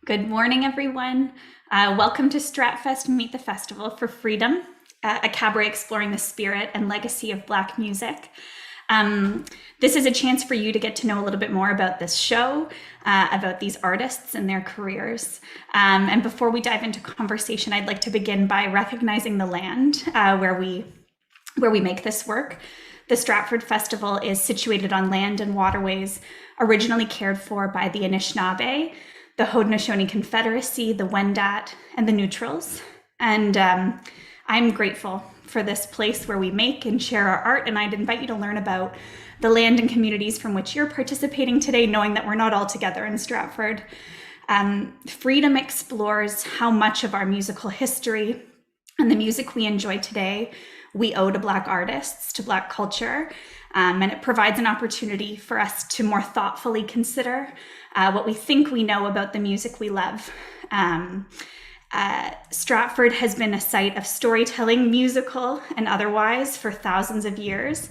Good morning, everyone. Welcome to STRATFEST Meet the Festival for Freedom, a cabaret exploring the spirit and legacy of Black music. This is a chance for you to get to know a little bit more about this show, about these artists and their careers. And before we dive into conversation, I'd like to begin by recognizing the land where we make this work. The Stratford Festival is situated on land and waterways originally cared for by the Anishinaabe, the Haudenosaunee Confederacy, the Wendat, and the Neutrals. And I'm grateful for this place where we make and share our art, and I'd invite you to learn about the land and communities from which you're participating today, knowing that we're not all together in Stratford. Freedom explores how much of our musical history and the music we enjoy today we owe to Black artists, to Black culture, and it provides an opportunity for us to more thoughtfully consider what we think we know about the music we love. Stratford has been a site of storytelling, musical and otherwise, for thousands of years.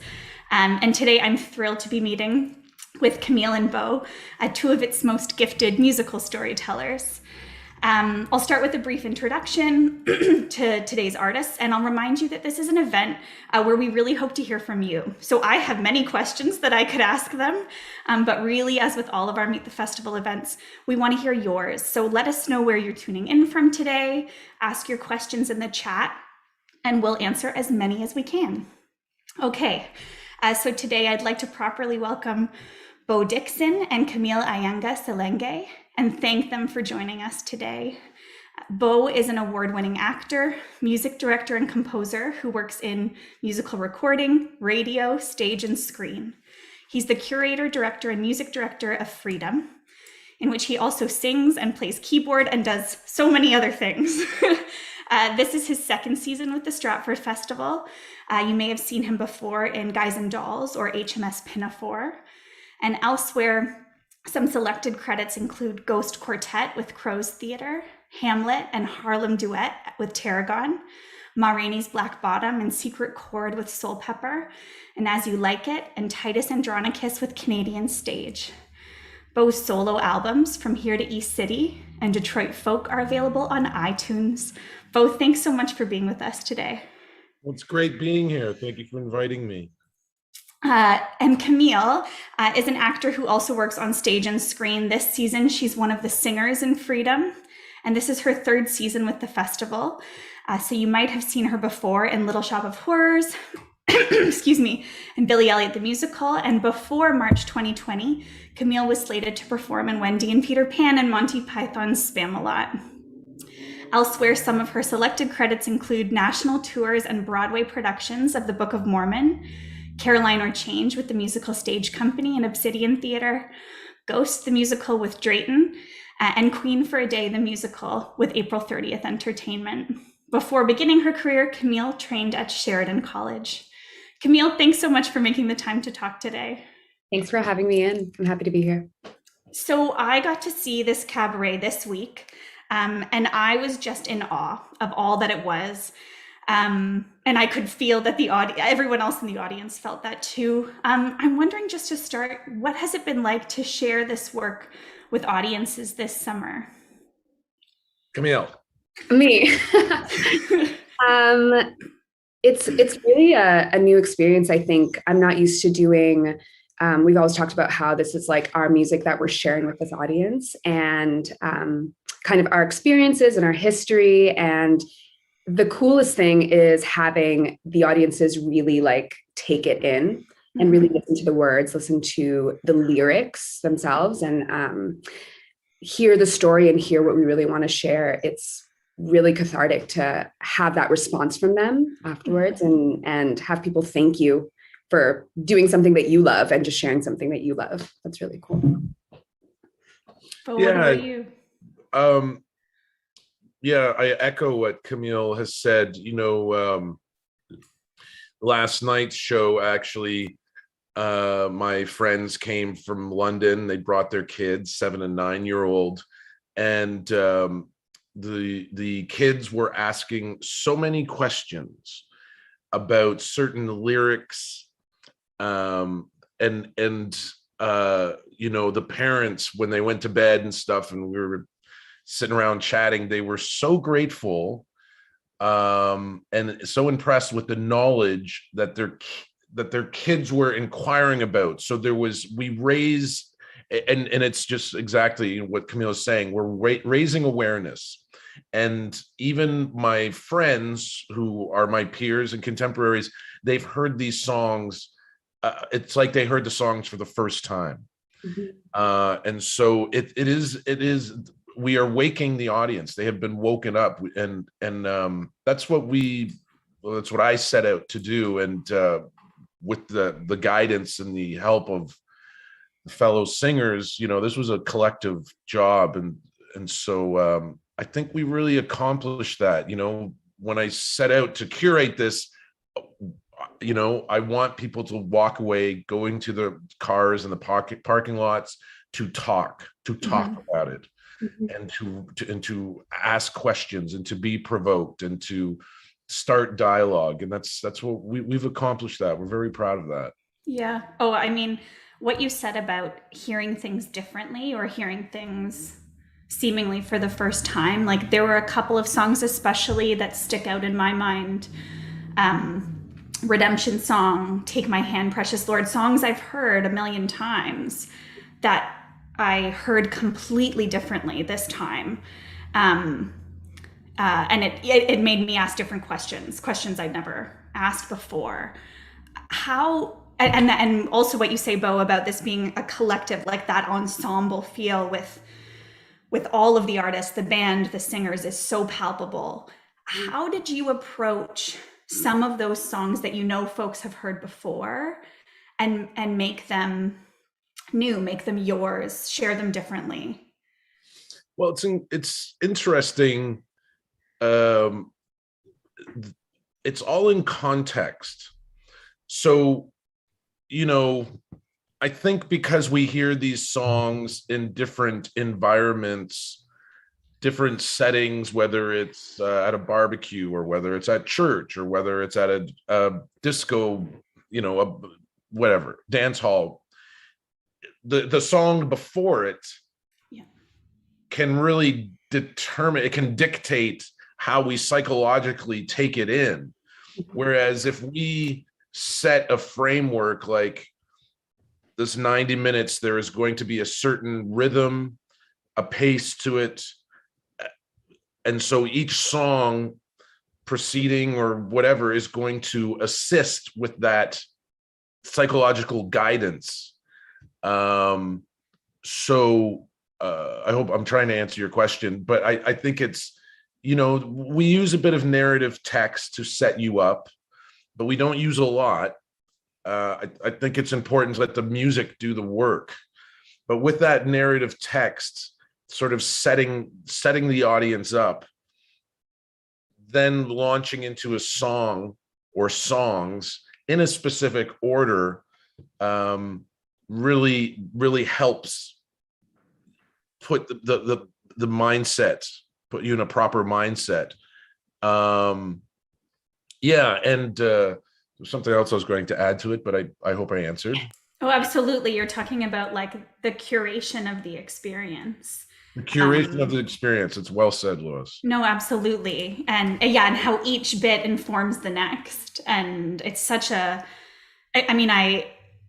And today I'm thrilled to be meeting with Camille and Beau, two of its most gifted musical storytellers. I'll start with a brief introduction to today's artists, and I'll remind you that this is an event where we really hope to hear from you. So I have many questions that I could ask them, but really, as with all of our Meet the Festival events, we want to hear yours. So let us know where you're tuning in from today, ask your questions in the chat, and we'll answer as many as we can. Okay, so today I'd like to properly welcome Beau Dixon and Camille Eanga-Selenge, and thank them for joining us today. Beau is an award-winning actor, music director, and composer who works in musical recording, radio, stage, and screen. He's the curator, director, and music director of Freedom, in which he also sings and plays keyboard and does so many other things. This is his second season with the Stratford Festival. You may have seen him before in Guys and Dolls or HMS Pinafore. And elsewhere, some selected credits include Ghost Quartet with Crow's Theatre, Hamlet and Harlem Duet with Tarragon, Ma Rainey's Black Bottom and Secret Chord with Soul Pepper, and As You Like It and Titus Andronicus with Canadian Stage. Beau's solo albums From Here to East City and Detroit Folk are available on iTunes. Beau, thanks so much for being with us today. Well, it's great being here. Thank you for inviting me. And Camille is an actor who also works on stage and screen. This season, she's one of the singers in Freedom, and this is her third season with the festival. So you might have seen her before in Little Shop of Horrors, excuse me, and Billy Elliot the Musical. And before March 2020, Camille was slated to perform in Wendy and Peter Pan and Monty Python's Spam-A-Lot. Elsewhere, some of her selected credits include national tours and Broadway productions of The Book of Mormon, Caroline or Change with the Musical Stage Company and Obsidian Theatre, Ghost the Musical with Drayton, and Queen for a Day the Musical with April 30th Entertainment. Before beginning her career, Camille trained at Sheridan College. Camille, thanks so much for making the time to talk today. Thanks for having me in. I'm happy to be here. So I got to see this cabaret this week, and I was just in awe of all that it was. And I could feel that everyone else in the audience felt that too. I'm wondering, just to start, what has it been like to share this work with audiences this summer? Camille. Me. It's really a new experience. I think I'm not used to doing. We've always talked about how this is like our music that we're sharing with this audience, and kind of our experiences and our history. And the coolest thing is having the audiences really like take it in and really listen to the words, listen to the lyrics themselves, and hear the story and hear what we really want to share. It's really cathartic to have that response from them afterwards, and have people thank you for doing something that you love and just sharing something that you love. That's really cool. But what about you? Yeah, I echo what Camille has said. You know, last night's show, actually, my friends came from London. They brought their kids, 7 and 9-year-old, and the kids were asking so many questions about certain lyrics, and you know, the parents when they went to bed and stuff, and we were sitting around chatting. They were so grateful and so impressed with the knowledge that their kids were inquiring about. So we raise, and it's just exactly what Camille is saying. We're raising awareness. And even my friends who are my peers and contemporaries, they've heard these songs. It's like they heard the songs for the first time. And so it is, we are waking the audience. They have been woken up, and that's what I set out to do. And with the guidance and the help of fellow singers, this was a collective job. And so I think we really accomplished that. When I set out to curate this, I want people to walk away going to the cars and the parking lots to talk about it, and to ask questions, and to be provoked, and to start dialogue. And that's what we've accomplished. That we're very proud of that. Yeah. Oh, I mean, what you said about hearing things differently, or hearing things seemingly for the first time, like there were a couple of songs especially that stick out in my mind. Redemption Song, Take My Hand, Precious Lord, songs I've heard a million times that I heard completely differently this time. And it made me ask different questions I'd never asked before. How, and also what you say, Beau, about this being a collective, like that ensemble feel with all of the artists, the band, the singers, is so palpable. How did you approach some of those songs that folks have heard before, and make them new, make them yours, share them differently? Well, it's interesting. It's all in context. So, I think because we hear these songs in different environments, different settings, whether it's at a barbecue, or whether it's at church, or whether it's at a disco, whatever, dance hall, the song before it can really dictate how we psychologically take it in. Whereas if we set a framework, like this 90 minutes, there is going to be a certain rhythm, a pace to it. And so each song proceeding or whatever is going to assist with that psychological guidance. So I hope I'm trying to answer your question, but I think it's, we use a bit of narrative text to set you up, but we don't use a lot. I think it's important to let the music do the work. But with that narrative text, sort of setting the audience up, then launching into a song or songs in a specific order, really helps put the mindset, put you in a proper mindset. And there's something else I was going to add to it, but I hope I answered. Oh, absolutely. You're talking about like the curation of the experience. The curation of the experience. It's well said, Lois. No, absolutely. And and how each bit informs the next. And it's such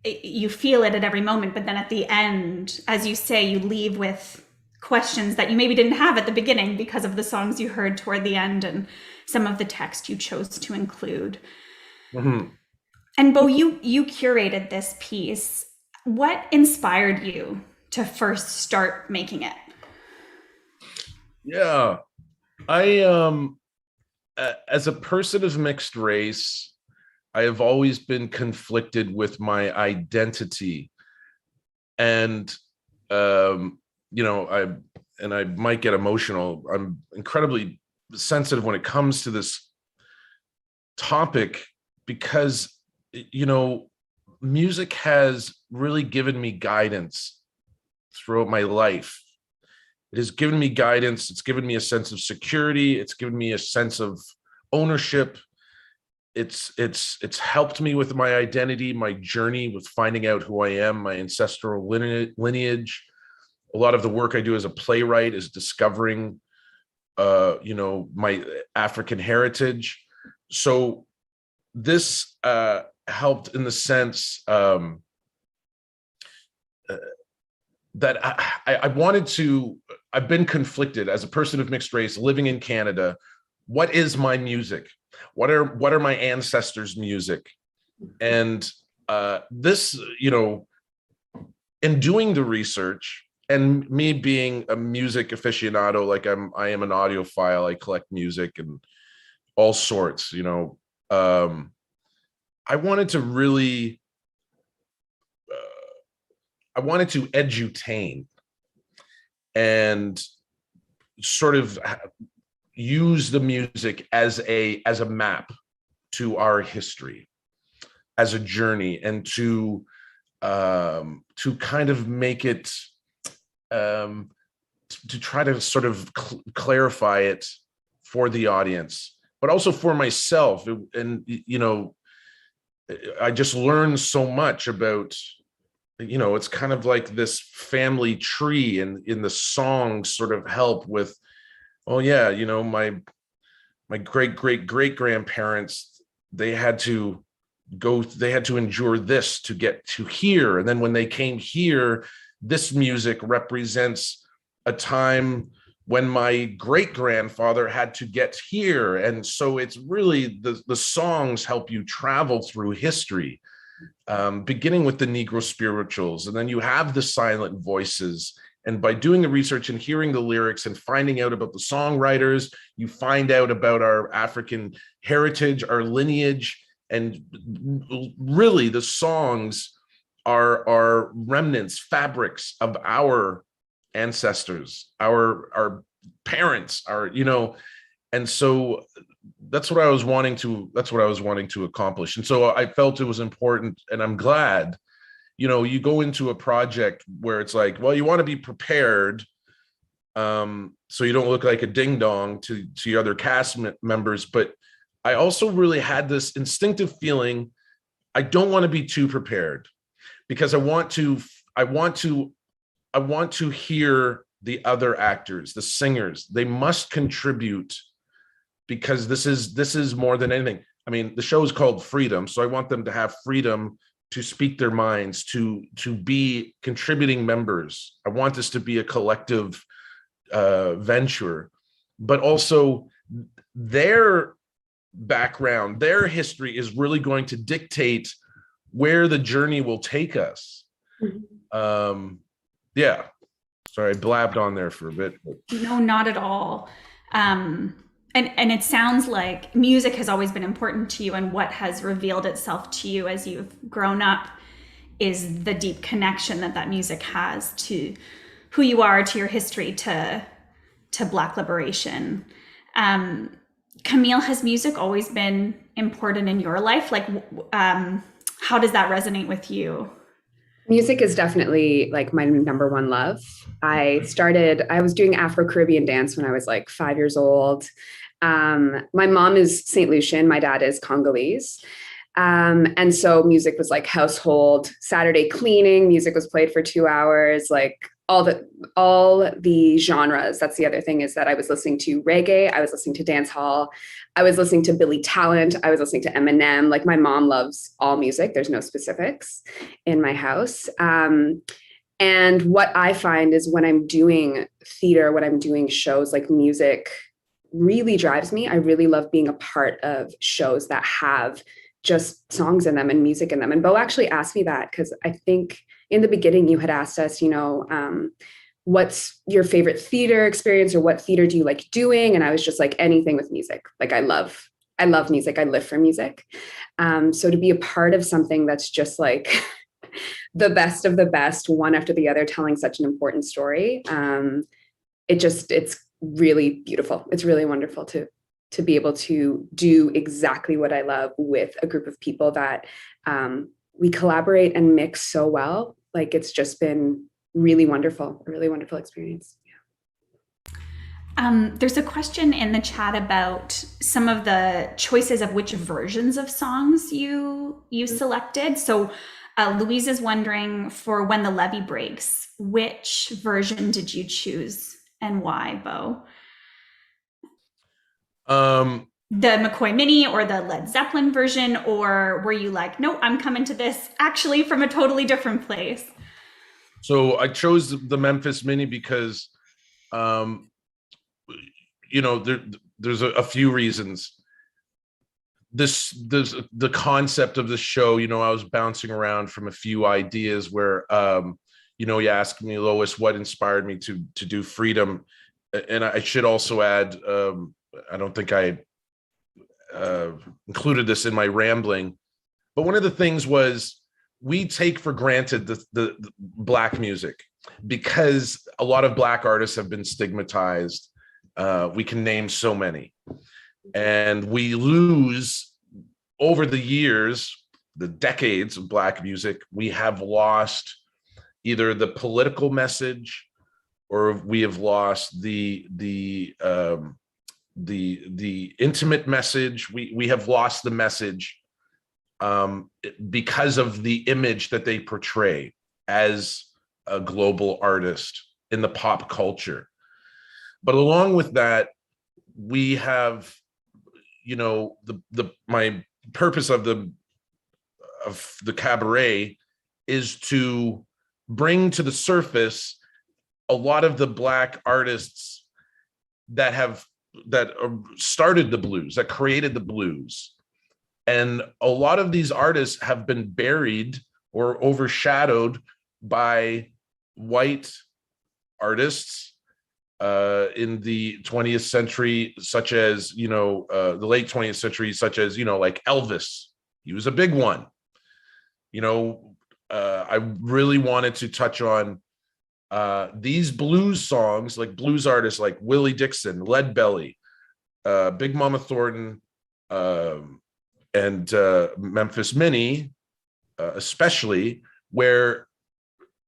you feel it at every moment, but then at the end, as you say, you leave with questions that you maybe didn't have at the beginning because of the songs you heard toward the end and some of the text you chose to include. Mm-hmm. And Beau, you curated this piece. What inspired you to first start making it? Yeah, I as a person of mixed race, I have always been conflicted with my identity, and I might get emotional. I'm incredibly sensitive when it comes to this topic because music has really given me guidance throughout my life. It has given me guidance. It's given me a sense of security. It's given me a sense of ownership. It's helped me with my identity, my journey with finding out who I am, my ancestral lineage. A lot of the work I do as a playwright is discovering, my African heritage. So this helped in the sense that I wanted to, I've been conflicted as a person of mixed race living in Canada. What is my music? What are my ancestors' music? And this, in doing the research and me being a music aficionado, like I am an audiophile, I collect music and all sorts, I wanted to really, I wanted to edutain and sort of use the music as a map to our history, as a journey, and to kind of make it, to try to sort of clarify it for the audience, but also for myself. And I just learned so much about, it's kind of like this family tree, and in the songs sort of help with, oh yeah, my great grandparents, they had to endure this to get to here. And then when they came here, this music represents a time when my great grandfather had to get here. And so it's really the songs help you travel through history, beginning with the Negro spirituals, and then you have the silent voices. And by doing the research and hearing the lyrics and finding out about the songwriters, you find out about our African heritage, our lineage, and really the songs are remnants, fabrics of our ancestors, our parents, and so that's what I was wanting to accomplish. And so I felt it was important, and I'm glad, you go into a project where it's like, well, you want to be prepared, so you don't look like a ding dong to your other cast members. But I also really had this instinctive feeling, I don't want to be too prepared, because I want to hear the other actors, the singers. They must contribute, because this is more than anything. I mean, the show is called Freedom, so I want them to have freedom to speak their minds, to be contributing members. I want this to be a collective venture, but also their background, their history is really going to dictate where the journey will take us. Mm-hmm. Yeah. Sorry, I blabbed on there for a bit. No, not at all. And it sounds like music has always been important to you, and what has revealed itself to you as you've grown up is the deep connection that music has to who you are, to your history, to Black liberation. Camille, has music always been important in your life? Like, how does that resonate with you? Music is definitely like my number one love. I was doing Afro-Caribbean dance when I was like 5 years old. My mom is St. Lucian. My dad is Congolese. And so music was like household. Saturday cleaning, music was played for 2 hours, like all the genres. That's the other thing, is that I was listening to reggae. I was listening to dance hall. I was listening to Billy Talent. I was listening to Eminem. Like, my mom loves all music. There's no specifics in my house. And what I find is when I'm doing theater, when I'm doing shows, like, music really drives me. I really love being a part of shows that have just songs in them and music in them. And Beau actually asked me that, because I think in the beginning you had asked us, what's your favorite theater experience, or what theater do you like doing? And I was just like, anything with music. Like, I love music. I live for music. So to be a part of something that's just like the best of the best, one after the other, telling such an important story, it's really beautiful. It's really wonderful to be able to do exactly what I love with a group of people that we collaborate and mix so well. Like, it's just been a really wonderful experience. Yeah. There's a question in the chat about some of the choices of which versions of songs you selected. So Louise is wondering, for When the Levee Breaks, which version did you choose and why, Beau? The McCoy Mini or the Led Zeppelin version, or were you like, no, I'm coming to this actually from a totally different place? So I chose the Memphis Mini because, there's a few reasons. There's the concept of the show. I was bouncing around from a few ideas where, you asked me, Lois, what inspired me to do Freedom, and I should also add, I don't think I included this in my rambling, but one of the things was we take for granted the Black music because a lot of Black artists have been stigmatized. We can name so many, and we lose over the years, the decades of Black music. We have lost either the political message, or we have lost the intimate message. We have lost the message because of the image that they portray as a global artist in the pop culture. But along with that, we have, my purpose of the cabaret is to bring to the surface a lot of the Black artists that started the blues, that created the blues. And a lot of these artists have been buried or overshadowed by white artists in the 20th century, such as, the late 20th century, such as, like Elvis. He was a big one. I really wanted to touch on these blues songs, like blues artists like Willie Dixon, Leadbelly, Big Mama Thornton, and Memphis Mini, especially, where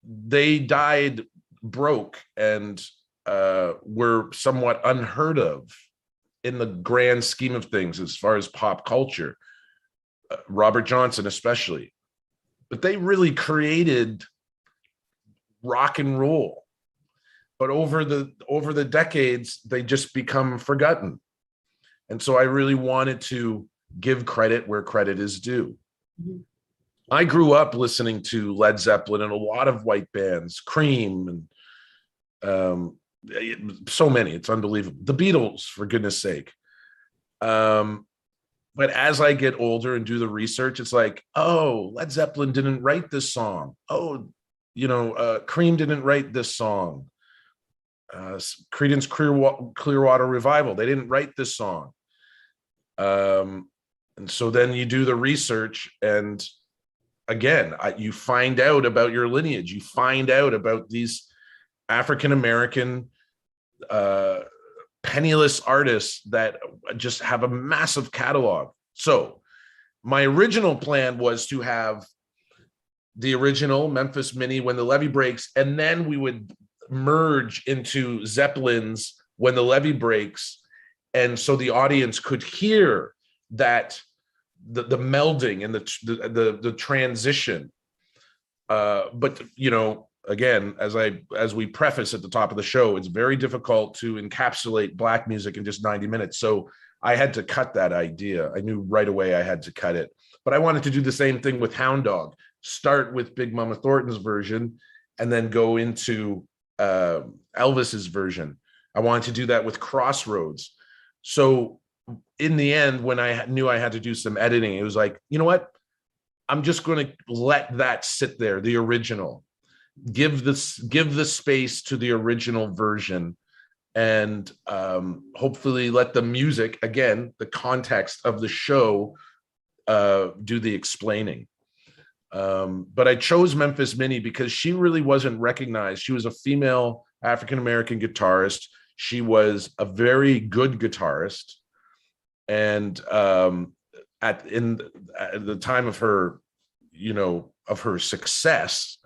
they died broke and were somewhat unheard of in the grand scheme of things as far as pop culture. Robert Johnson especially. But they really created rock and roll. But over the decades, they just become forgotten. And so I really wanted to give credit where credit is due. Mm-hmm. I grew up listening to Led Zeppelin and a lot of white bands, Cream, and so many. It's unbelievable. The Beatles, for goodness sake. But as I get older and do the research, it's like, oh, Led Zeppelin didn't write this song. Oh, Cream didn't write this song. Creedence Clearwater Revival, they didn't write this song. And so then you do the research, and again, you find out about your lineage. You find out about these African-American penniless artists that just have a massive catalog. So my original plan was to have the original Memphis Mini, When the Levee Breaks, and then we would merge into Zeppelin's When the Levee Breaks. And so the audience could hear that the melding and the transition. But again, as we preface at the top of the show, it's very difficult to encapsulate Black music in just 90 minutes. So I had to cut that idea. I knew right away I had to cut it. But I wanted to do the same thing with Hound Dog. Start with Big Mama Thornton's version and then go into Elvis's version. I wanted to do that with Crossroads. So in the end, when I knew I had to do some editing, it was like, you know what? I'm just going to let that sit there, the original. Give the space to the original version, and hopefully let the music, again, the context of the show, do the explaining. But I chose Memphis Mini because she really wasn't recognized. She was a female African-American guitarist. She was a very good guitarist. And at the time of her, of her success,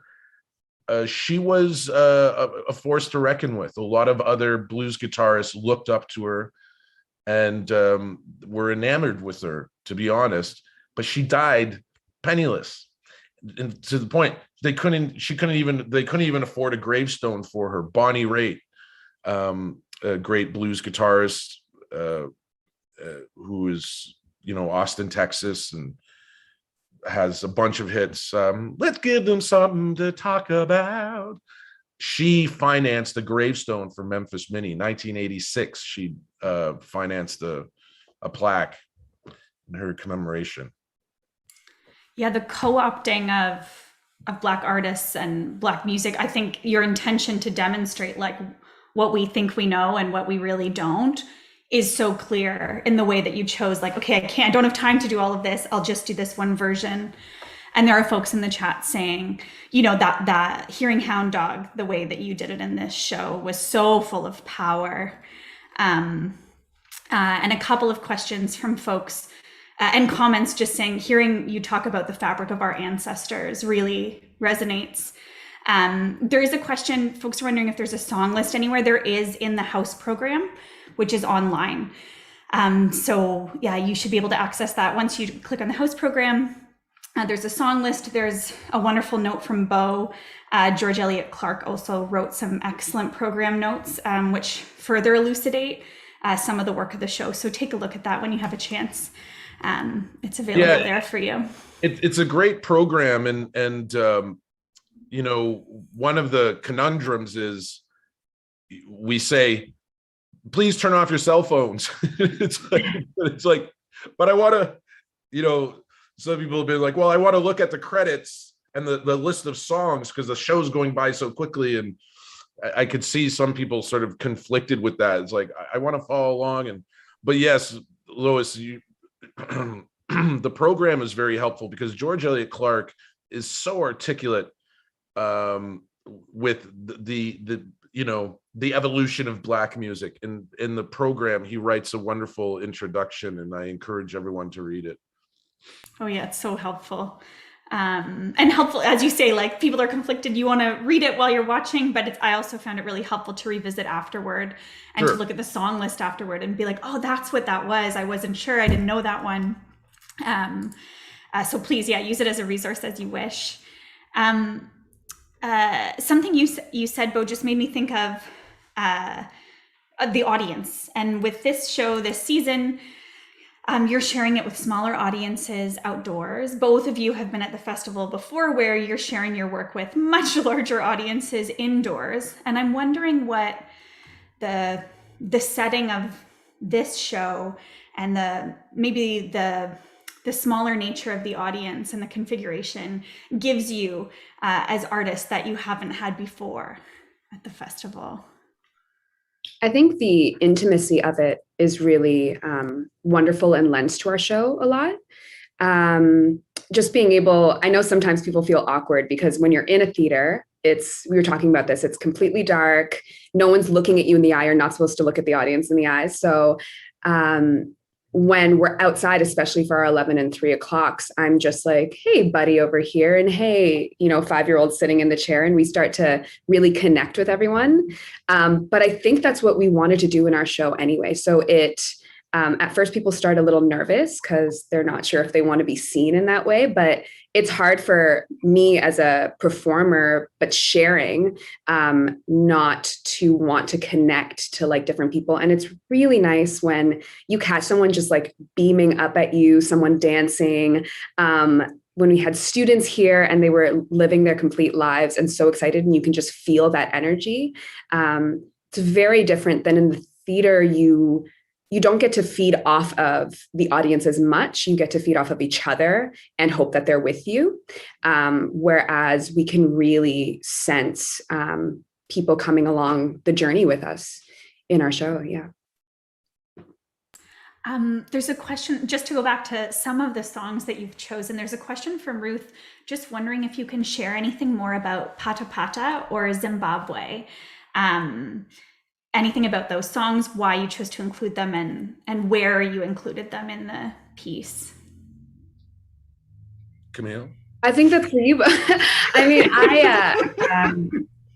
she was a force to reckon with. A lot of other blues guitarists looked up to her and were enamored with her, to be honest. But she died penniless. and to the point, they couldn't even afford a gravestone for her. Bonnie Raitt, a great blues guitarist, who is, Austin, Texas, and has a bunch of hits. Let's give them something to talk about. She financed the gravestone for Memphis Minnie. 1986, she financed a plaque in her commemoration. Yeah, the co-opting of Black artists and Black music, I think your intention to demonstrate like what we think we know and what we really don't is so clear in the way that you chose, like, okay, I don't have time to do all of this. I'll just do this one version. And there are folks in the chat saying, that hearing Hound Dog, the way that you did it in this show was so full of power. And a couple of questions from folks and comments just saying, hearing you talk about the fabric of our ancestors really resonates. There is a question, folks are wondering if there's a song list anywhere. There is in the house program, which is online. So yeah, you should be able to access that once you click on the house program. There's a song list. There's a wonderful note from Beau. George Eliot Clark also wrote some excellent program notes, which further elucidate some of the work of the show. So take a look at that when you have a chance. It's available there for you. It's a great program. And one of the conundrums is we say, please turn off your cell phones. it's like, but I want to, some people have been like, well, I want to look at the credits and the list of songs because the show's going by so quickly. And I could see some people sort of conflicted with that. It's like, I want to follow along. But yes, Lois, the program is very helpful because George Eliot Clark is so articulate with the evolution of Black music. And in the program, he writes a wonderful introduction, and I encourage everyone to read it. Oh yeah, it's so helpful. And helpful, as you say, like people are conflicted. You want to read it while you're watching, but I also found it really helpful to revisit afterward and to look at the song list afterward and be like, oh, that's what that was. I wasn't sure. I didn't know that one. So please, use it as a resource as you wish. Something you said, Beau, just made me think of the audience. And with this show this season, you're sharing it with smaller audiences outdoors. Both of you have been at the festival before where you're sharing your work with much larger audiences indoors. And I'm wondering what the setting of this show and maybe the smaller nature of the audience and the configuration gives you as artists that you haven't had before at the festival. I think the intimacy of it is really wonderful and lends to our show a lot. Just being able, I know sometimes people feel awkward because when you're in a theater, we were talking about this, it's completely dark. No one's looking at you in the eye. You're not supposed to look at the audience in the eyes. So when we're outside, especially for our 11 and 3 o'clocks, I'm just like, hey, buddy over here. And hey, 5-year-old sitting in the chair, and we start to really connect with everyone. But I think that's what we wanted to do in our show anyway. So at first people start a little nervous because they're not sure if they want to be seen in that way, but it's hard for me as a performer, but sharing, not to want to connect to like different people. And it's really nice when you catch someone just like beaming up at you, someone dancing. When we had students here and they were living their complete lives and so excited, and you can just feel that energy. It's very different than in the theater. You don't get to feed off of the audience as much. You get to feed off of each other and hope that they're with you. Whereas we can really sense people coming along the journey with us in our show. Yeah. There's a question, just to go back to some of the songs that you've chosen, there's a question from Ruth, just wondering if you can share anything more about Pata Pata or Zimbabwe. Anything about those songs, why you chose to include them, and where you included them in the piece. Camille? I think that's for you. I mean,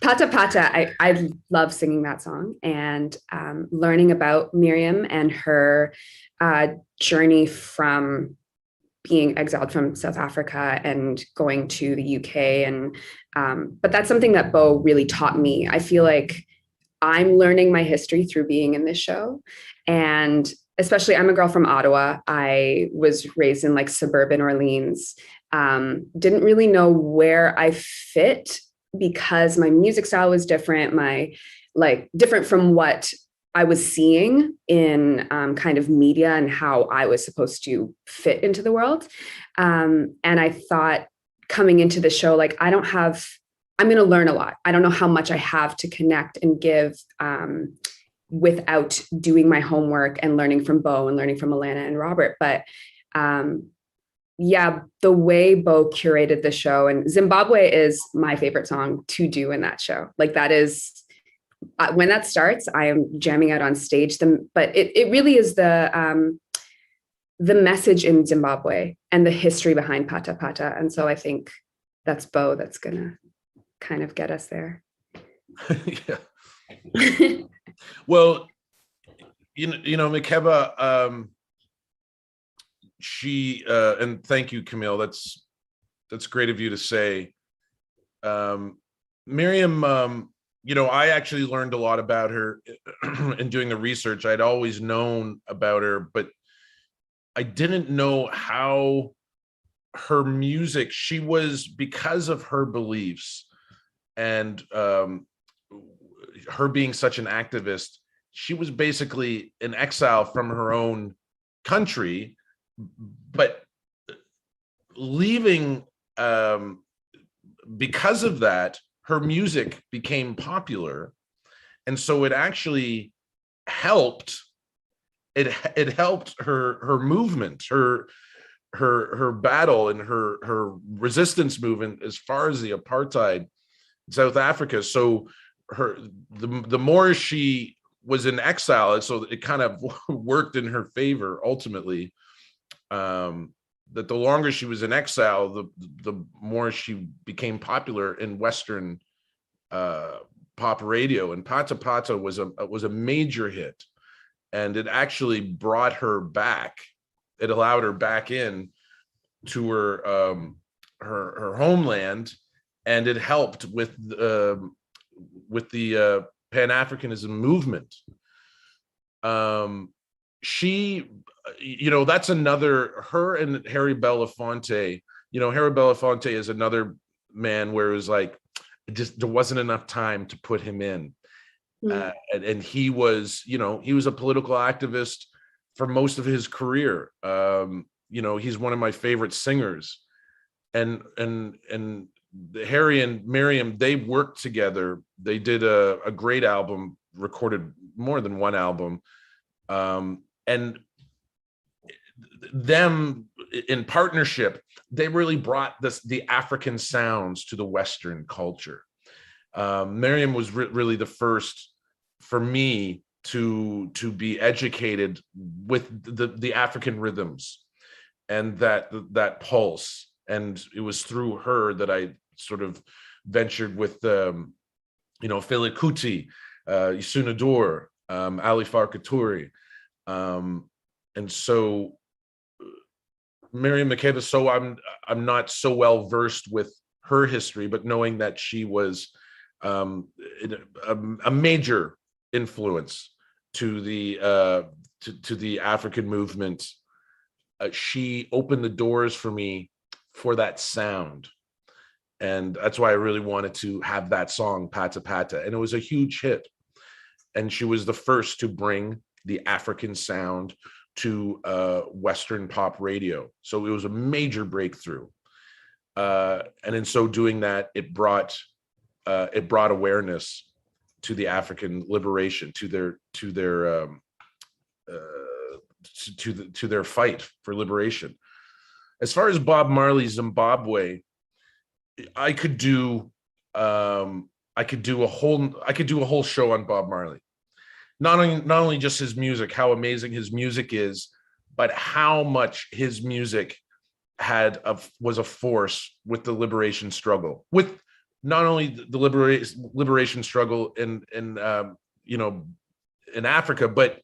Pata Pata, I love singing that song, and learning about Miriam and her journey from being exiled from South Africa and going to the UK. And but that's something that Beau really taught me. I feel like I'm learning my history through being in this show. And especially, I'm a girl from Ottawa. I was raised in like suburban Orleans. Didn't really know where I fit because my music style was different, different from what I was seeing in kind of media and how I was supposed to fit into the world. And I thought coming into the show, like, I'm going to learn a lot. I don't know how much I have to connect and give without doing my homework and learning from Beau and learning from Alana and Robert. But yeah, the way Beau curated the show, and Zimbabwe is my favorite song to do in that show. Like, that is, when that starts, I am jamming out on stage. But it really is the message in Zimbabwe and the history behind Pata Pata. And so I think that's Beau that's gonna kind of get us there. Yeah. Well, you know, Makeba, she and thank you, Camille. That's great of you to say. Miriam, you know, I actually learned a lot about her in doing the research. I'd always known about her, but I didn't know how her music, she was, because of her beliefs and her being such an activist, she was basically in exile from her own country, but leaving, because of that, her music became popular. And so it actually helped, it helped her movement, her battle and her resistance movement as far as the apartheid in South Africa. So the more she was in exile, so it kind of worked in her favor ultimately. That the longer she was in exile, the more she became popular in Western pop radio. And Pata Pata was a major hit, and it actually brought her back. It allowed her back in to her homeland, and it helped with the Pan-Africanism movement. She, you know, that's another, her and Harry Belafonte, you know, Harry Belafonte is another man where it was like, there wasn't enough time to put him in. And he was, you know, he was a political activist for most of his career. You know, he's one of my favorite singers. And Harry and Miriam, they worked together. They did a great album, recorded more than one album. And them in partnership, they really brought the African sounds to the Western culture. Miriam was really the first for me to be educated with the African rhythms and that pulse. And it was through her that I sort of ventured with, you know, Fela Kuti, Isunador, Ali Farka Touré. And so Miriam Makeba, so I'm not so well versed with her history, but knowing that she was a major influence to the African movement, she opened the doors for me for that sound. And that's why I really wanted to have that song, Pata Pata. And it was a huge hit. And she was the first to bring the African sound to Western pop radio. So it was a major breakthrough. And in so doing that, it brought awareness to the African liberation, to their fight for liberation. As far as Bob Marley, Zimbabwe, I could do a whole show on Bob Marley. Not only just his music, how amazing his music is, but how much his music was a force with the liberation struggle, with not only the liberation struggle in you know, in Africa, but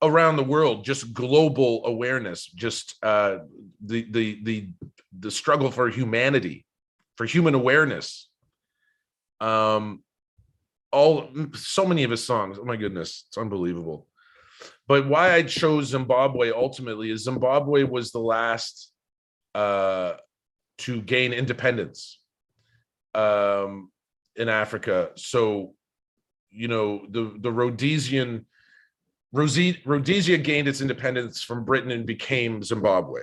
around the world, just global awareness, just the struggle for humanity, for human awareness. So many of his songs, oh my goodness, it's unbelievable. But why I chose Zimbabwe ultimately is Zimbabwe was the last to gain independence in Africa. So, you know, the Rhodesia gained its independence from Britain and became Zimbabwe.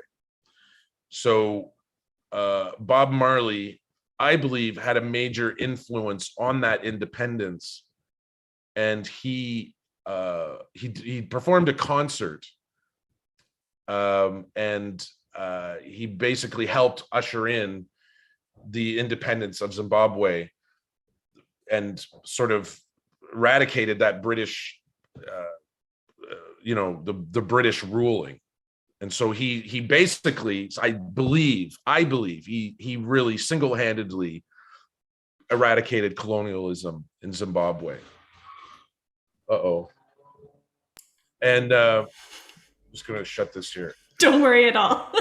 So Bob Marley, I believe, had a major influence on that independence, and he performed a concert, and he basically helped usher in the independence of Zimbabwe and sort of eradicated that British, the British ruling. And so he basically, I believe he really single-handedly eradicated colonialism in Zimbabwe. And I'm just gonna shut this here. Don't worry at all.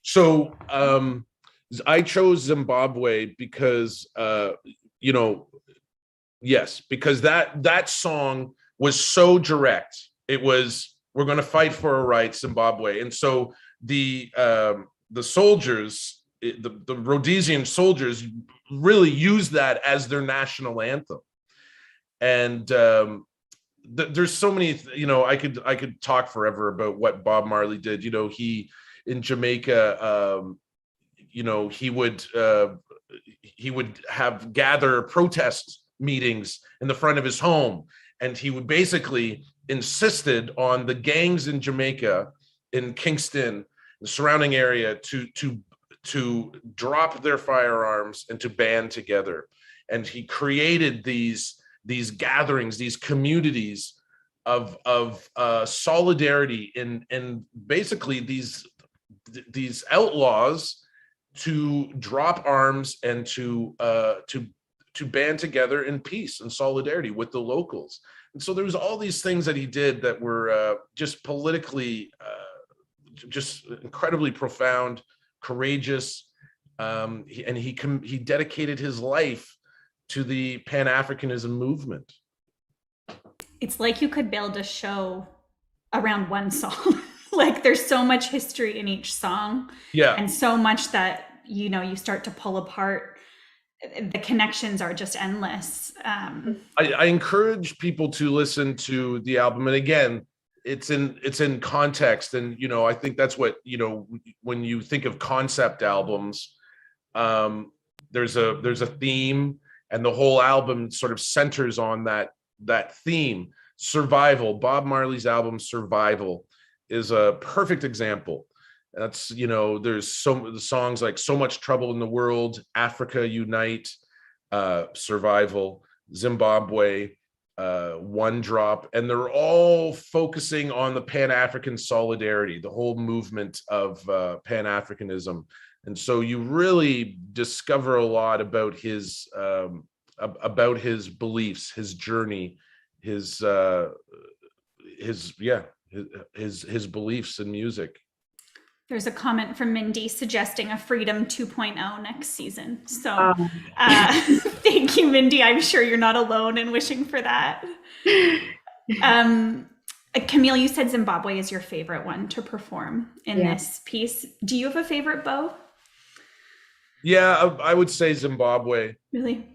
So I chose Zimbabwe because because that song was so direct. It was, we're going to fight for our rights, Zimbabwe. And so the soldiers, the Rhodesian soldiers, really used that as their national anthem. And there's so many, I could talk forever about what Bob Marley did. He in Jamaica, he would gather protest meetings in the front of his home, and he would basically insisted on the gangs in Jamaica, in Kingston, the surrounding area, to drop their firearms and to band together. And he created these gatherings, these communities of solidarity, and basically these outlaws to drop arms and to band together in peace and solidarity with the locals. And so there was all these things that he did that were just politically just incredibly profound, courageous, and he dedicated his life to the Pan-Africanism movement. It's like you could build a show around one song. Like, there's so much history in each song, and so much that you start to pull apart. The connections are just endless. I encourage people to listen to the album, and again, it's in context, and I think that's what when you think of concept albums, there's a theme, and the whole album sort of centers on that theme. Survival. Bob Marley's album Survival is a perfect example. That's, there's the songs like So Much Trouble in the World, Africa Unite, Survival, Zimbabwe, One Drop, and they're all focusing on the Pan-African solidarity, the whole movement of Pan-Africanism. And so you really discover a lot about his beliefs, his journey, his beliefs in music. There's a comment from Mindy suggesting a Freedom 2.0 next season. So thank you, Mindy. I'm sure you're not alone in wishing for that. Camille, you said Zimbabwe is your favorite one to perform in this piece. Do you have a favorite, Beau? Yeah, I would say Zimbabwe. Really?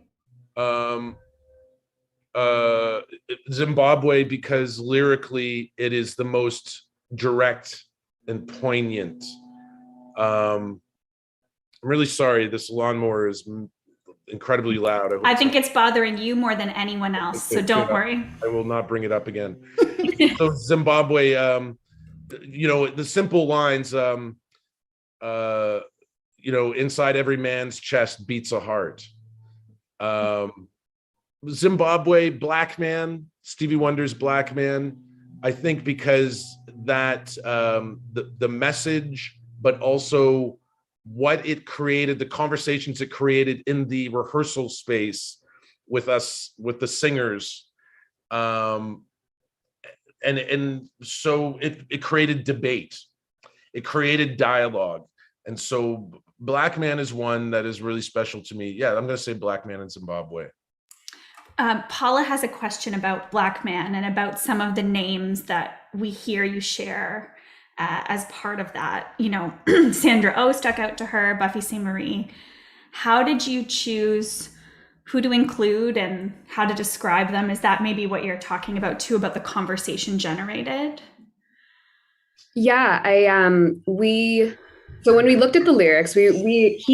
Zimbabwe, because lyrically it is the most direct and poignant. I'm really sorry, this lawnmower is incredibly loud. I think it's bothering you more than anyone else, so don't worry. I will not bring it up again. So Zimbabwe, the simple lines, inside every man's chest beats a heart. Zimbabwe, Black Man, Stevie Wonder's Black Man, I think because that the message, but also what it created, the conversations it created in the rehearsal space with us, with the singers, Um, and so it created debate, it created dialogue. And so Black Man is one that is really special to me. Yeah, I'm going to say Black Man in Zimbabwe. Paula has a question about Black Man and about some of the names that we hear you share as part of that. You know, Sandra Oh stuck out to her, Buffy Sainte-Marie. How did you choose who to include and how to describe them? Is that maybe what you're talking about too, about the conversation generated? Yeah, so when we looked at the lyrics, Beau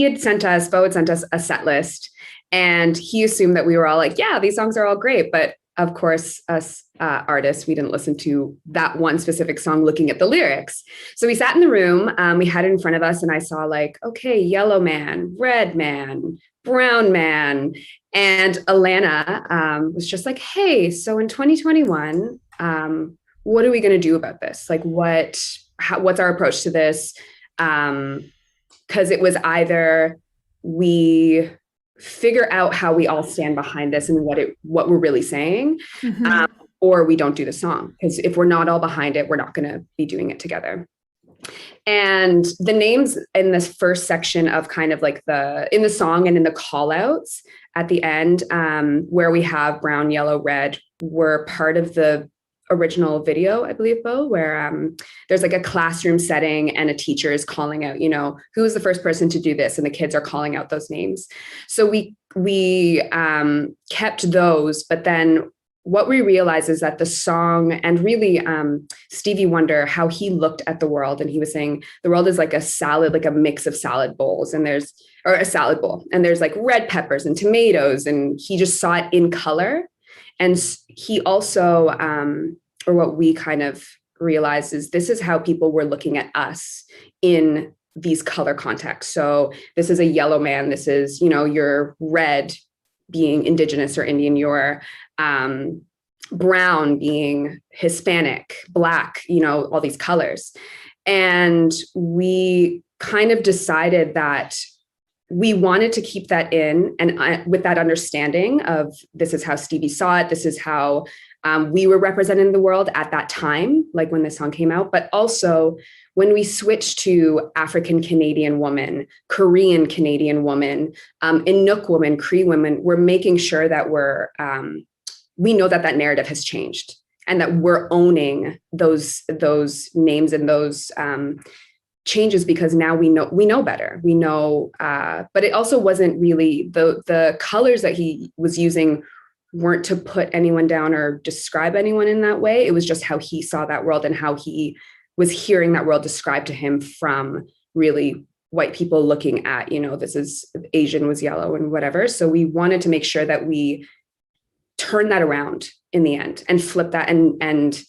had sent us a set list, and he assumed that we were all like, yeah, these songs are all great. But of course, us artists, we didn't listen to that one specific song looking at the lyrics. So we sat in the room, we had it in front of us, and I saw like, okay, yellow man, red man, brown man. And Alana was just like, hey, so in 2021, what are we going to do about this? Like, what's our approach to this? Because it was either we figure out how we all stand behind this and what we're really saying, or we don't do the song. Because if we're not all behind it, we're not going to be doing it together. And the names in this first section of kind of like in the song and in the call outs at the end, where we have brown, yellow, red, were part of the original video, I believe, Beau, where there's like a classroom setting and a teacher is calling out, you know, who was the first person to do this? And the kids are calling out those names. So we kept those, but then what we realized is that the song, and really Stevie Wonder, how he looked at the world, and he was saying the world is like a salad, like a mix of salad bowls, or a salad bowl, and there's like red peppers and tomatoes, and he just saw it in color. And he also, or what we kind of realized is this is how people were looking at us in these color contexts. So this is a yellow man. This is, you know, your red being Indigenous or Indian, your brown being Hispanic, Black, you know, all these colors. And we kind of decided that we wanted to keep that in, and with that understanding of this is how Stevie saw it, this is how we were representing the world at that time, like when this song came out. But also when we switched to African Canadian woman, Korean Canadian woman, Inuk woman, Cree woman, we're making sure that we know that narrative has changed and that we're owning those names and those changes, because now we know better. We know, but it also wasn't really the colors that he was using weren't to put anyone down or describe anyone in that way. It was just how he saw that world and how he was hearing that world described to him from really white people looking at, you know, this is Asian was yellow and whatever. So we wanted to make sure that we turn that around in the end and flip that. And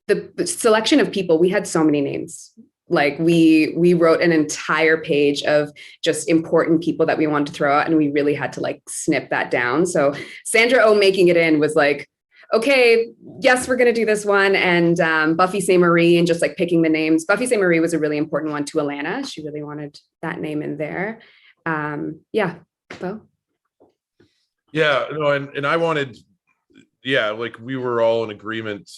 the selection of people, we had so many names. Like we wrote an entire page of just important people that we wanted to throw out, and we really had to like snip that down. So Sandra Oh making it in was like, okay, yes, we're going to do this one. And Buffy Sainte-Marie, and just like picking the names. Buffy Sainte-Marie was a really important one to Alana. She really wanted that name in there. Yeah, Beau? Yeah, no, and I wanted, yeah, like we were all in agreement.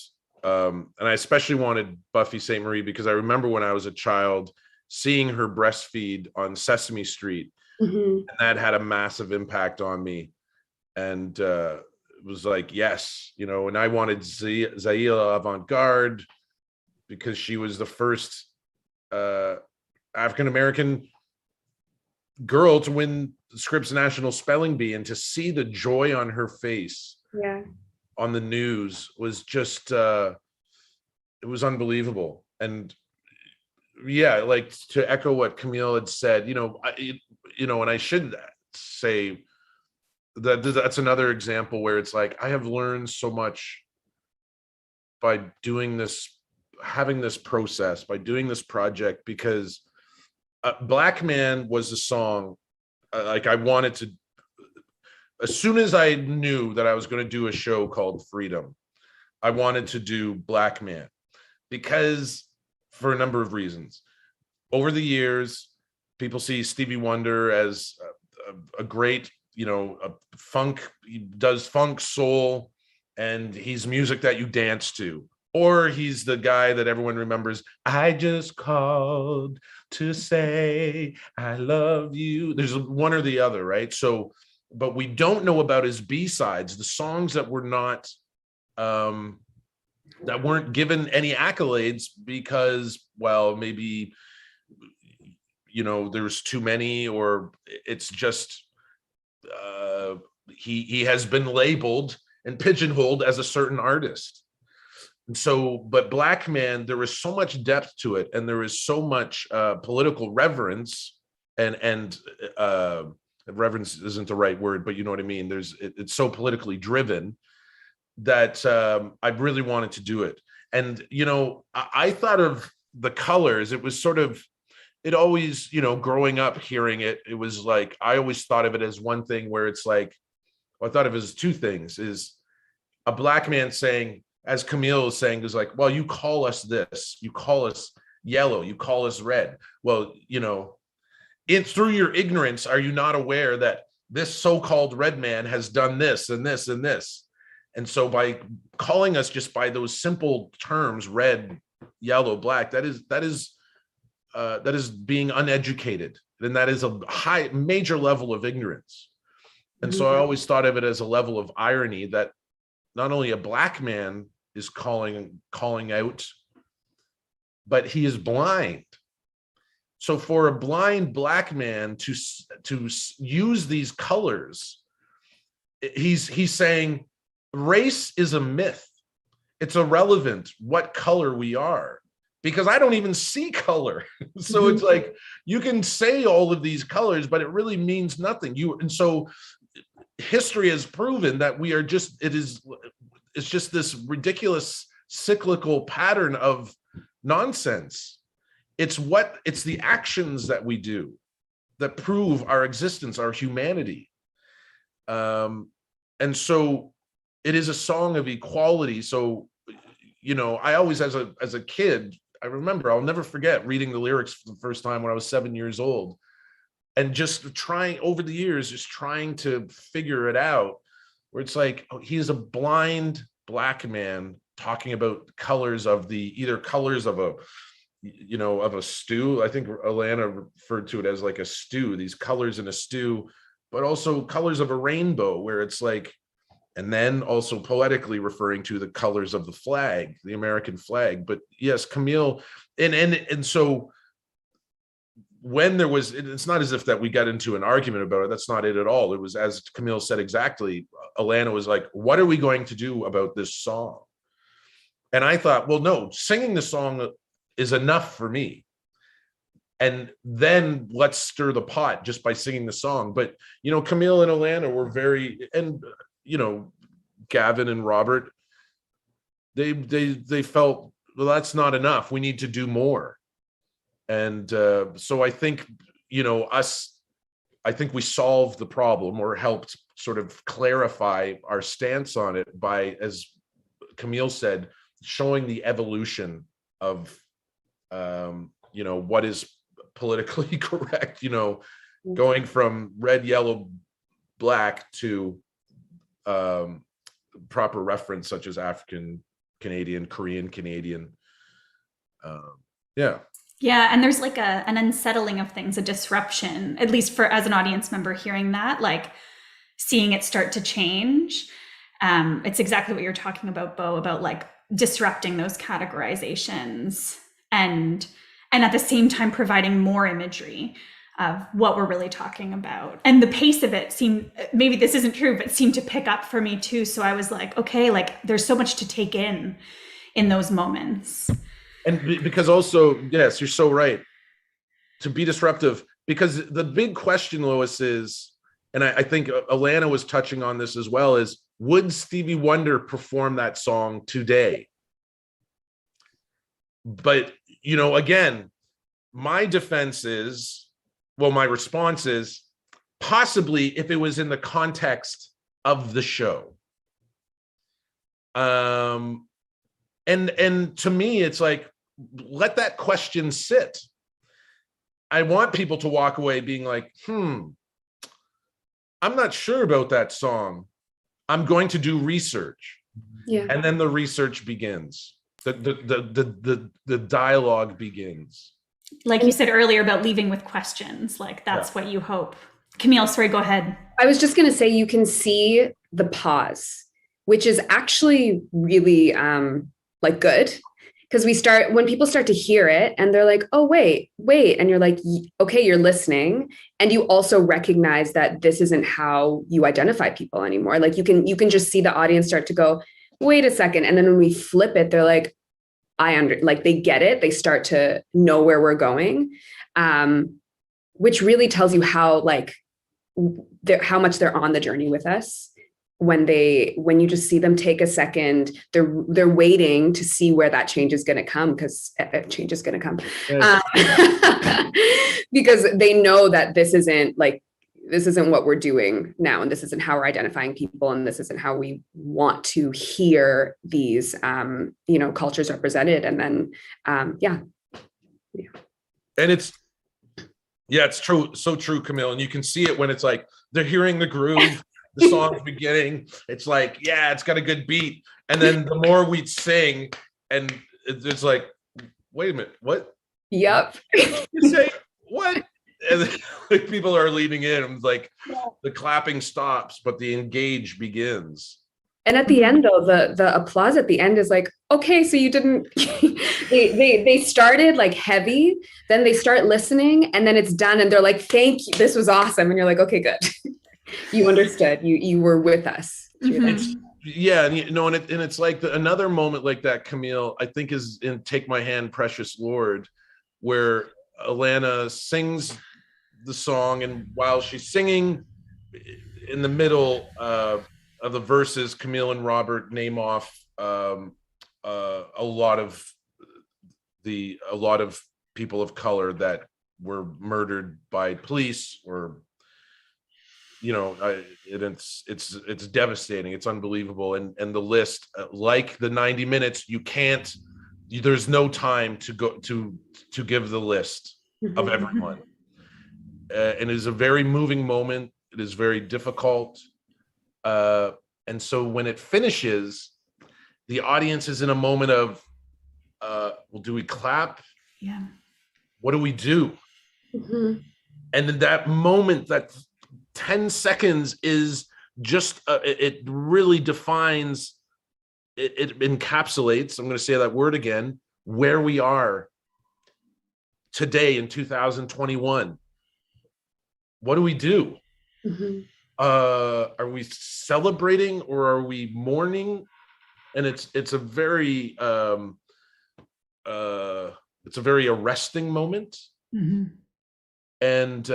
And I especially wanted Buffy Sainte-Marie because I remember when I was a child seeing her breastfeed on Sesame Street, and that had a massive impact on me. And it was like, yes, you know, and I wanted Zaila Avant-Garde because she was the first African-American girl to win Scripps National Spelling Bee, and to see the joy on her face. Yeah. On the news was just it was unbelievable. And yeah, like to echo what Camille had said, you know, and I should say that that's another example where it's like I have learned so much by doing this, having this process, by doing this project, because Black Man was a song like I wanted to. As soon as I knew that I was going to do a show called Freedom, I wanted to do Black Man, because for a number of reasons. Over the years, people see Stevie Wonder as a great, you know, a funk, he does funk, soul, and he's music that you dance to, or he's the guy that everyone remembers. I just called to say I love you. There's one or the other, right? So, but we don't know about his B-sides, the songs that were not that weren't given any accolades because, well, maybe, you know, there's too many, or it's just he has been labeled and pigeonholed as a certain artist. And so, but Black Man, there is so much depth to it, and there is so much political reverence, and reverence isn't the right word, but you know what I mean. It's so politically driven that I really wanted to do it. And, you know, I thought of the colors. It was sort of, it always, you know, growing up hearing it, it was like, I always thought of it as one thing where it's like, well, I thought of it as two things, is a Black man saying, as Camille is saying, is like, well, you call us this, you call us yellow, you call us red. Well, you know, through your ignorance, are you not aware that this so-called red man has done this and this and this? And so by calling us just by those simple terms, red, yellow, black, that is being uneducated. And that is a major level of ignorance. And so I always thought of it as a level of irony that not only a Black man is calling out, but he is blind. So for a blind Black man to use these colors, he's saying race is a myth. It's irrelevant what color we are, because I don't even see color. So it's like, you can say all of these colors, but it really means nothing. And so history has proven that we are just, it's just this ridiculous cyclical pattern of nonsense. It's the actions that we do that prove our existence, our humanity. And so it is a song of equality. So, you know, I always, as a kid, I remember, I'll never forget reading the lyrics for the first time when I was 7 years old, and just trying over the years, just trying to figure it out, where it's like, oh, he's a blind Black man talking about colors of either colors of a, you know, of a stew. I think Alana referred to it as like a stew, these colors in a stew, but also colors of a rainbow, where it's like, and then also poetically referring to the colors of the flag, the American flag. But yes, Camille, and so when there was, it's not as if that we got into an argument about it. That's not it at all. It was, as Camille said exactly, Alana was like, what are we going to do about this song? And I thought, well, no, singing the song is enough for me. And then let's stir the pot just by singing the song. But, you know, Camille and Alana were very, and, you know, Gavin and Robert, they felt, well, that's not enough. We need to do more. And so I think, you know, I think we solved the problem, or helped sort of clarify our stance on it by, as Camille said, showing the evolution of, you know, what is politically correct, you know, going from red, yellow, black to proper reference such as African Canadian, Korean Canadian. Yeah, and there's like an unsettling of things, a disruption, at least for, as an audience member, hearing that, like seeing it start to change. It's exactly what you're talking about, Beau, about like disrupting those categorizations and at the same time providing more imagery of what we're really talking about. And the pace of it seemed, maybe this isn't true, but seemed to pick up for me too. So I was like, okay, like there's so much to take in those moments. And because also, yes, you're so right, to be disruptive, because the big question, Lois, is, and I think Alana was touching on this as well, is would Stevie Wonder perform that song today? But, you know, again, my defense is, well, my response is possibly if it was in the context of the show. And to me, it's like, let that question sit. I want people to walk away being like, I'm not sure about that song. I'm going to do research. Yeah. And then the research begins. The dialogue begins. Like you said earlier about leaving with questions, like that's what you hope. Camille, sorry, go ahead. I was just going to say, you can see the pause, which is actually really like good, because when people start to hear it and they're like, oh, wait, and you're like, okay, you're listening. And you also recognize that this isn't how you identify people anymore. Like you can just see the audience start to go, wait a second. And then when we flip it, they're like, like they get it. They start to know where we're going, which really tells you how how much they're on the journey with us. When you just see them take a second, they're waiting to see where that change is going to come, because change is going to come, because they know that this isn't what we're doing now, and this isn't how we're identifying people, and this isn't how we want to hear these cultures represented. And then and it's true, so true, Camille. And you can see it when it's like they're hearing the groove, the song's beginning, it's like, yeah, it's got a good beat. And then the more we sing, and it's like, wait a minute, what? Yep. You say what? And then, like, people are leaning in, and like the clapping stops, but the engage begins. And at the end, though, the applause at the end is like, okay, so you didn't, they started like heavy, then they start listening, and then it's done. And they're like, thank you, this was awesome. And you're like, okay, good. You understood, you were with us. Mm-hmm. And it's like another moment like that, Camille, I think, is in Take My Hand, Precious Lord, where Alana sings the song, and while she's singing, in the middle of the verses, Camille and Robert name off a lot of people of color that were murdered by police, or it's devastating, it's unbelievable, and the list, like the 90 minutes, there's no time to go to give the list of everyone. And it is a very moving moment. It is very difficult. And so when it finishes, the audience is in a moment of, well, do we clap? Yeah. What do we do? Mm-hmm. And in that moment, that 10 seconds is just, it really defines, it encapsulates, I'm going to say that word again, where we are today in 2021. What do we do? Mm-hmm. Are we celebrating, or are we mourning? And it's a very arresting moment. Mm-hmm. And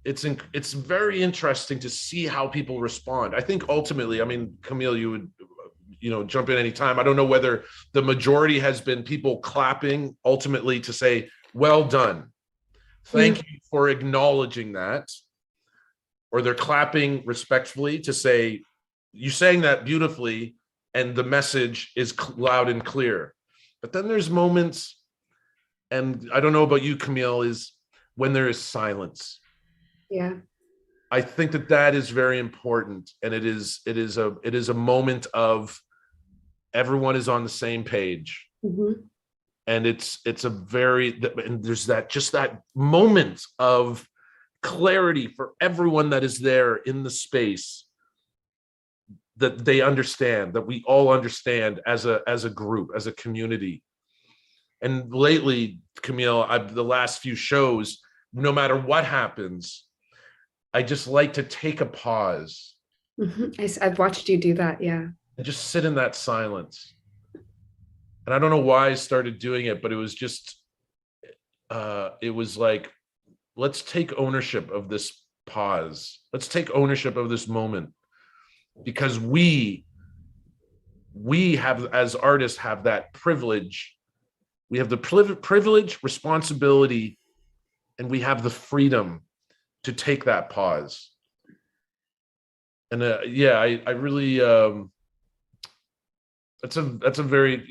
it's very interesting to see how people respond. I think ultimately, I mean, Camille, you would jump in anytime. I don't know whether the majority has been people clapping ultimately to say, well done, thank you for acknowledging that, or they're clapping respectfully to say, you sang that beautifully and the message is loud and clear. But then there's moments, and I don't know about you, Camille, is when there is silence. Yeah. I think that is very important. And it is a moment of everyone is on the same page. Mm-hmm. And it's a very, and there's that moment of clarity for everyone that is there in the space, that they understand, that we all understand as a group, as a community. And lately, Camille, the last few shows, no matter what happens, I just like to take a pause. Mm-hmm. I've watched you do that, yeah. And just sit in that silence. And I don't know why I started doing it, but it was just, it was like, let's take ownership of this pause. Let's take ownership of this moment, because we have, as artists, have that privilege. We have the privilege, responsibility, and we have the freedom to take that pause. And I really, that's a very,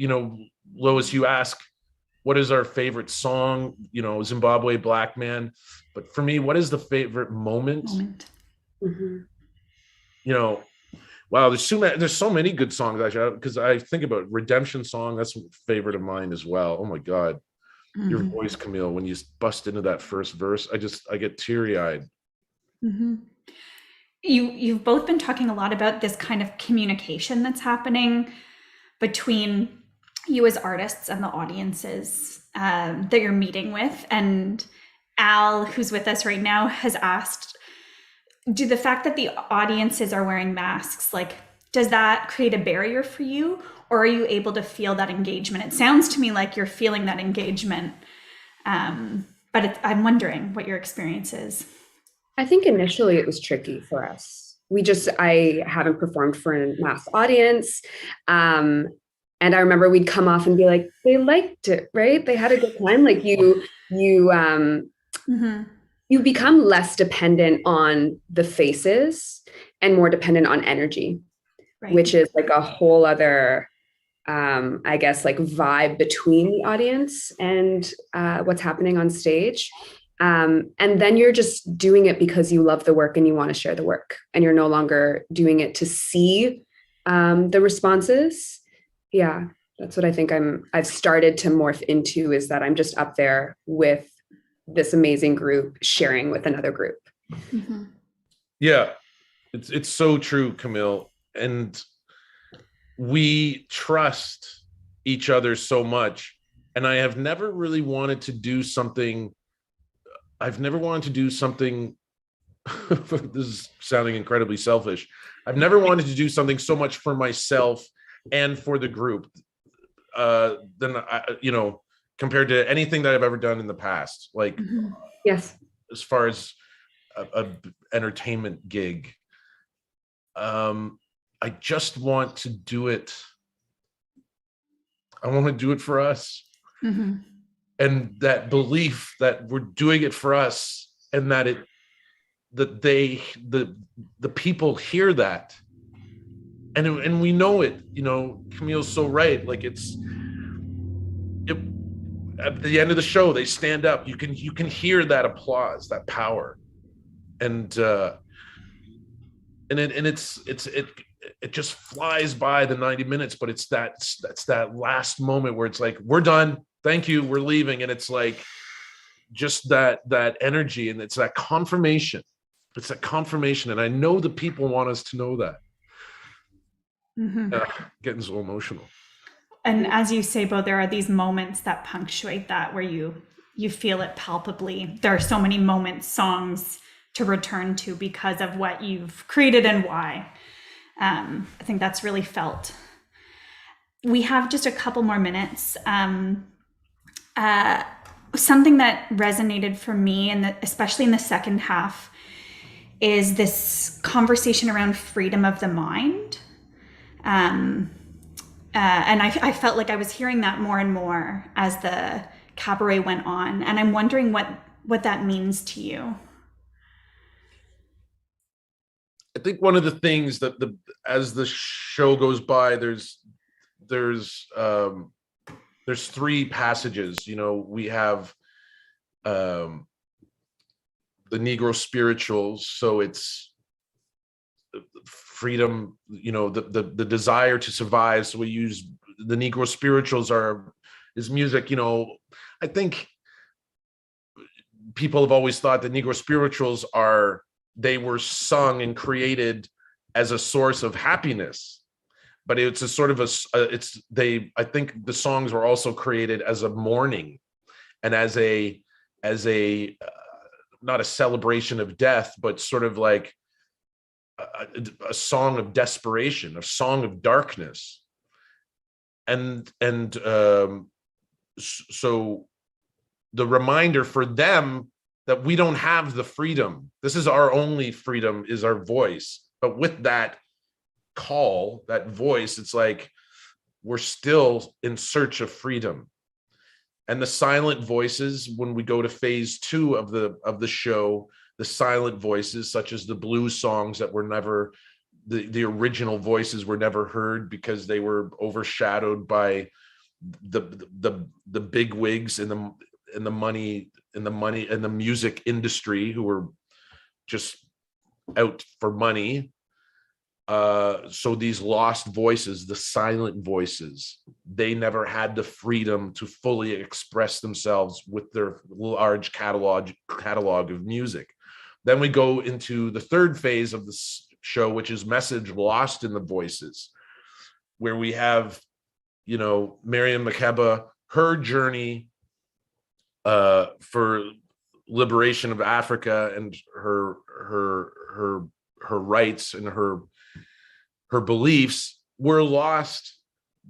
Lois, you ask, what is our favorite song? Zimbabwe Black Man. But for me, what is the favorite moment? Mm-hmm. Wow, there's so many good songs actually, because I think about Redemption Song. That's a favorite of mine as well. Oh my God, your Mhm. voice, Camille, when you bust into that first verse, I get teary eyed. Mhm. You've both been talking a lot about this kind of communication that's happening between you as artists and the audiences that you're meeting with. And Al, who's with us right now, has asked, do the fact that the audiences are wearing masks, like, does that create a barrier for you? Or are you able to feel that engagement? It sounds to me like you're feeling that engagement. But I'm wondering what your experience is. I think initially it was tricky for us. I haven't performed for a mass audience. And I remember we'd come off and be like, they liked it, right? They had a good time. Like Mm-hmm. you become less dependent on the faces and more dependent on energy, Right. which is like a whole other, I guess, like vibe between the audience and what's happening on stage. And then you're just doing it because you love the work and you want to share the work, and you're no longer doing it to see the responses. Yeah, that's what I think I've started to morph into, is that I'm just up there with this amazing group sharing with another group. Mm-hmm. Yeah, it's so true, Camille. And we trust each other so much. And I have never really wanted to do something. I've never wanted to do something. This is sounding incredibly selfish. I've never wanted to do something so much for myself and for the group compared to anything that I've ever done in the past. Like, Mm-hmm. Yes. as far as a entertainment gig, I just want to do it. I want to do it for us. Mm-hmm. And that belief that we're doing it for us, and that the people hear that, and we know it. Camille's so right. Like, at the end of the show, they stand up. You can hear that applause, that power, and it just flies by the 90 minutes. But it's that last moment where it's like, we're done. Thank you. We're leaving. And it's like, just that energy, and it's that confirmation. It's that confirmation. And I know the people want us to know that. Mm-hmm. Getting so emotional. And as you say, Beau, there are these moments that punctuate that, where you feel it palpably. There are so many moments, songs to return to because of what you've created and why. I think that's really felt. We have just a couple more minutes. Something that resonated for me, and especially in the second half, is this conversation around freedom of the mind. And I felt like I was hearing that more and more as the cabaret went on. And I'm wondering what that means to you. I think one of the things that as the show goes by, there's three passages. We have the Negro spirituals, so it's freedom, the desire to survive. So we use the Negro spirituals is music. I think people have always thought that Negro spirituals they were sung and created as a source of happiness, but it's a sort of I think the songs were also created as a mourning, and as a not a celebration of death, but sort of like a song of desperation, a song of darkness. And so the reminder for them that we don't have the freedom. This is our only freedom, is our voice. But with that call, that voice, it's like we're still in search of freedom. And the silent voices, when we go to phase 2 of the show, the silent voices, such as the blues songs that were never, the original voices were never heard because they were overshadowed by the big wigs and the money and the music industry, who were just out for money. So these lost voices, the silent voices, they never had the freedom to fully express themselves with their large catalog of music. Then we go into the third phase of the show, which is message lost in the voices, where we have, Meighen Makeba, her journey for liberation of Africa and her rights and her beliefs were lost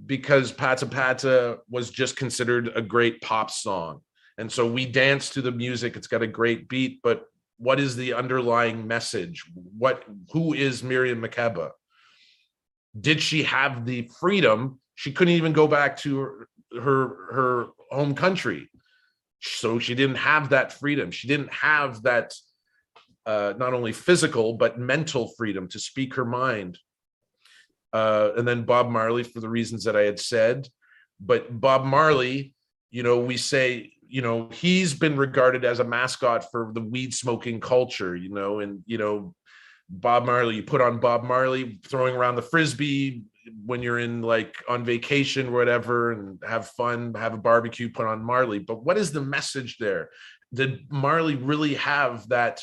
because Pata Pata was just considered a great pop song. And so we dance to the music. It's got a great beat, but what is the underlying message? Who is Meighen Makeba? Did she have the freedom? She couldn't even go back to her home country. So she didn't have that freedom. She didn't have that not only physical, but mental freedom to speak her mind. And then Bob Marley, for the reasons that I had said. But Bob Marley, we say, he's been regarded as a mascot for the weed smoking culture, and Bob Marley, you put on Bob Marley throwing around the Frisbee when you're in like on vacation or whatever, and have fun, have a barbecue, put on Marley. But what is the message there? Did Marley really have that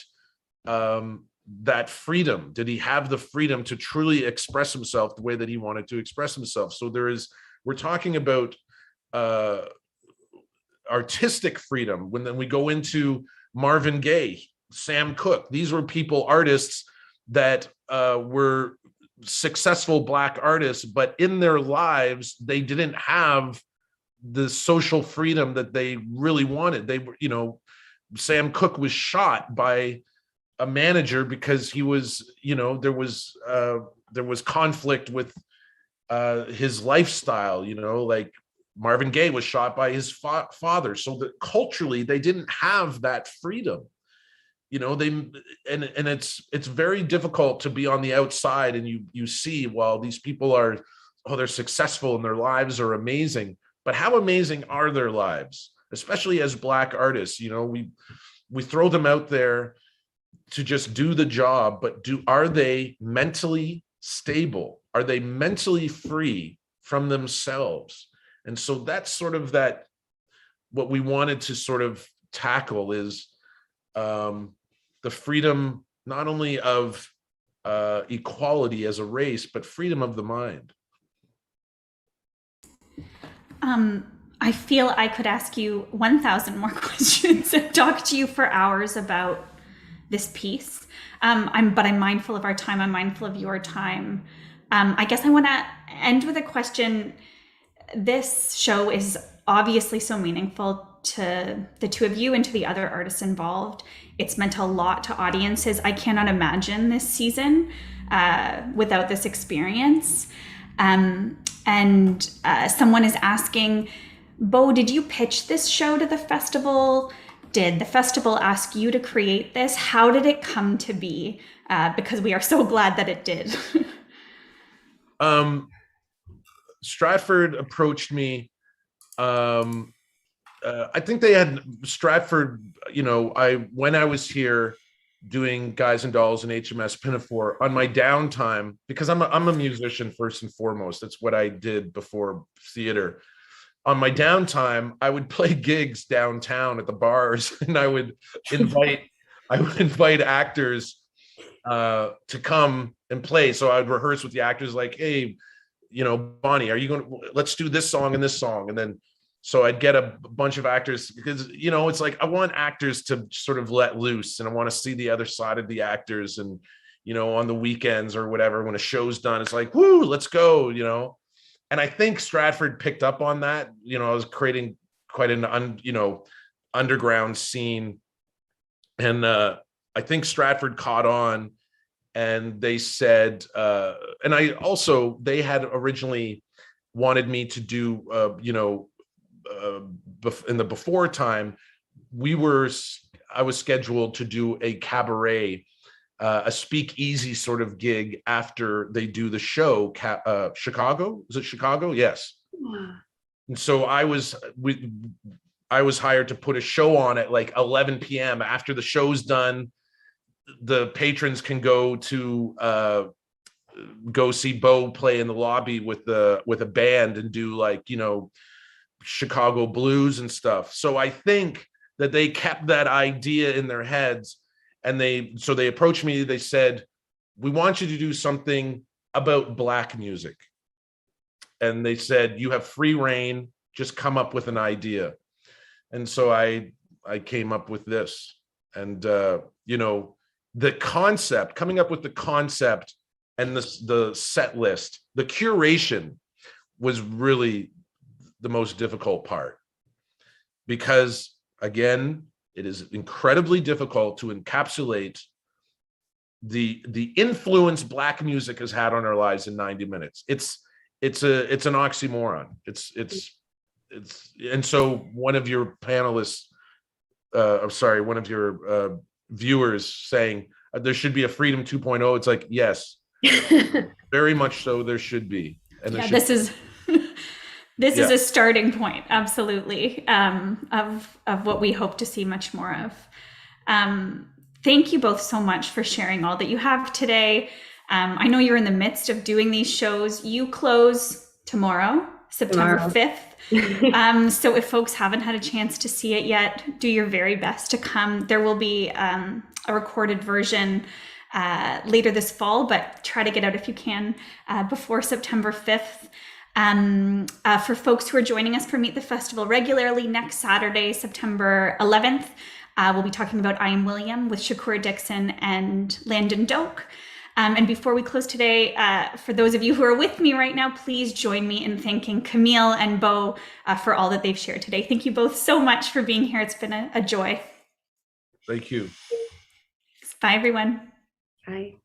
freedom? Did he have the freedom to truly express himself the way that he wanted to express himself? So we're talking about artistic freedom. When then we go into Marvin Gaye, Sam Cooke, these were artists that were successful Black artists, but in their lives, they didn't have the social freedom that they really wanted. They were, Sam Cooke was shot by a manager because he was, there was conflict with his lifestyle, like Marvin Gaye was shot by his father. So that culturally they didn't have that freedom, it's very difficult to be on the outside and you see, while these people are, they're successful and their lives are amazing, but how amazing are their lives, especially as Black artists? We throw them out there to just do the job, but are they mentally stable? Are they mentally free from themselves? And so that's sort of what we wanted to sort of tackle is the freedom, not only of equality as a race, but freedom of the mind. I feel I could ask you 1,000 more questions and talk to you for hours about this piece. But I'm mindful of our time. I'm mindful of your time. I guess I want to end with a question. This show is obviously so meaningful to the two of you and to the other artists involved. It's meant a lot to audiences. I cannot imagine this season without this experience. And someone is asking, Beau, did you pitch this show to the festival? Did the festival ask you to create this? How did it come to be? Because we are so glad that it did. Stratford approached me. I think they had Stratford, when I was here doing Guys and Dolls and HMS Pinafore on my downtime, because I'm a musician first and foremost. That's what I did before theater. On my downtime, I would play gigs downtown at the bars, and I would invite actors to come and play. So I would rehearse with the actors, like, hey, Bonnie, are you going to, let's do this song and this song. And then, so I'd get a bunch of actors, because, it's like, I want actors to sort of let loose, and I want to see the other side of the actors. And, on the weekends or whatever, when a show's done, it's like, woo, let's go, And I think Stratford picked up on that. I was creating quite an, underground scene. And I think Stratford caught on, and they said, and they had originally wanted me to do, in the before time, I was scheduled to do a cabaret, a speakeasy sort of gig after they do the show. Chicago? Is it Chicago? Yes. Yeah. And so I was hired to put a show on at like 11 p.m. After the show's done, the patrons can go to go see Beau play in the lobby with a band and do like, Chicago blues and stuff. So I think that they kept that idea in their heads, and they approached me. They said, "We want you to do something about Black music." And they said, "You have free reign, just come up with an idea." And so I came up with this. And the concept, coming up with the concept and the set list, the curation was really the most difficult part, because again, it is incredibly difficult to encapsulate the influence Black music has had on our lives in 90 minutes. It's an oxymoron. It's and so one of your panelists, one of your viewers saying there should be a Freedom 2.0. It's like, yes, very much so. There should be. And yeah, this is a starting point, absolutely, of what we hope to see much more of. Thank you both so much for sharing all that you have today. I know you're in the midst of doing these shows. You close tomorrow, September 5th. So if folks haven't had a chance to see it yet, do your very best to come. There will be a recorded version later this fall, but try to get out if you can before September 5th. For folks who are joining us for Meet the Festival regularly, next Saturday, September 11th, we'll be talking about I Am William with Shakur Dixon and Landon Doak. And before we close today, for those of you who are with me right now, please join me in thanking Camille and Beau for all that they've shared today. Thank you both so much for being here. It's been a joy. Thank you. Bye, everyone. Bye.